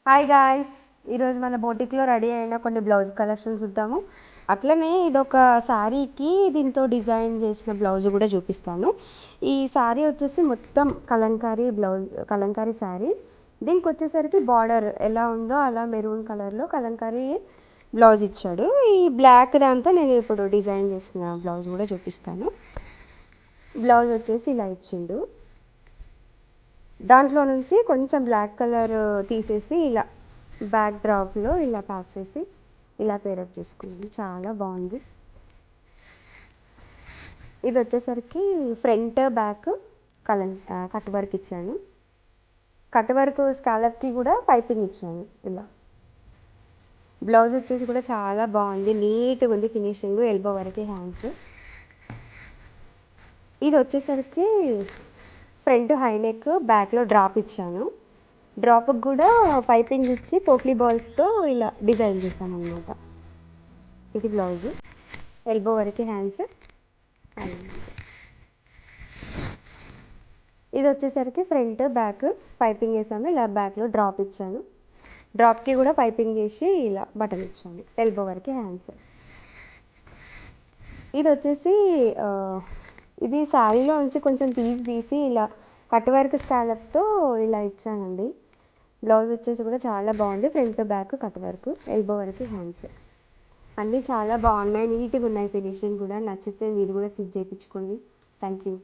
Hi guys! ఈరోజు మన బోటిక్‌లో ready అయిన కొన్ని బ్లౌజ్ కలెక్షన్స్ చూద్దాము. అట్లనే ఇదొక శారీకి దీంతో డిజైన్ చేసిన బ్లౌజ్ కూడా చూపిస్తాను. ఈ శారీ వచ్చేసి మొత్తం కలంకారీ శారీ. దీనికి వచ్చేసరికి బార్డర్ ఎలా ఉందో అలా మెరూన్ కలర్‌లో కలంకారీ బ్లౌజ్ ఇచ్చాడు. ఈ బ్లాక్ దాంతో నేను ఇప్పుడు డిజైన్ చేసిన బ్లౌజ్ కూడా చూపిస్తాను. బ్లౌజ్ వచ్చేసి ఇలా ఇచ్చిండు. దాంట్లో నుంచి కొంచెం బ్లాక్ కలర్ తీసేసి ఇలా బ్యాక్ డ్రాప్లో ఇలా ప్యాక్ చేసి ఇలా పేరప్ చేసుకున్నాను. చాలా బాగుంది. ఇది వచ్చేసరికి ఫ్రంట్ బ్యాక్ కట్ వర్క్ ఇచ్చాను. కట్ వర్క్ స్కాలప్కి కూడా పైపింగ్ ఇచ్చాను. ఇలా బ్లౌజ్ వచ్చేసి కూడా చాలా బాగుంది. నీట్గా ఉంది ఫినిషింగ్, ఎల్బో వరకు హ్యాండ్స్. ఇది వచ్చేసరికి ఫ్రంట్ హై నెక్, బ్యాక్లో డ్రాప్ ఇచ్చాను. డ్రాప్కి కూడా పైపింగ్ ఇచ్చి పోక్లీ బాల్స్తో ఇలా డిజైన్ చేశాను అనమాట. ఇది బ్లౌజ్, ఎల్బో వరకు హ్యాండ్స్. ఇది వచ్చేసరికి ఫ్రంట్ బ్యాక్ పైపింగ్ వేసాను. ఇలా బ్యాక్లో డ్రాప్ ఇచ్చాను. డ్రాప్కి కూడా పైపింగ్ చేసి ఇలా బటన్ ఇచ్చాను, ఎల్బో వరకు హ్యాండ్స్. ఇది వచ్చేసి ఇది శారీలో నుంచి కొంచెం తీసి ఇలా కట్ వర్క్ స్కాలప్తో ఇలా ఇచ్చానండి. బ్లౌజ్ వచ్చేసి కూడా చాలా బాగుంది. Front back cut work, elbow వరకు హ్యాండ్స్. అన్నీ చాలా బాగున్నాయి, నీట్గా ఉన్నాయి. ఫినిషింగ్ కూడా నచ్చితే మీరు కూడా స్టిచ్ చేయించుకోండి. Thank you.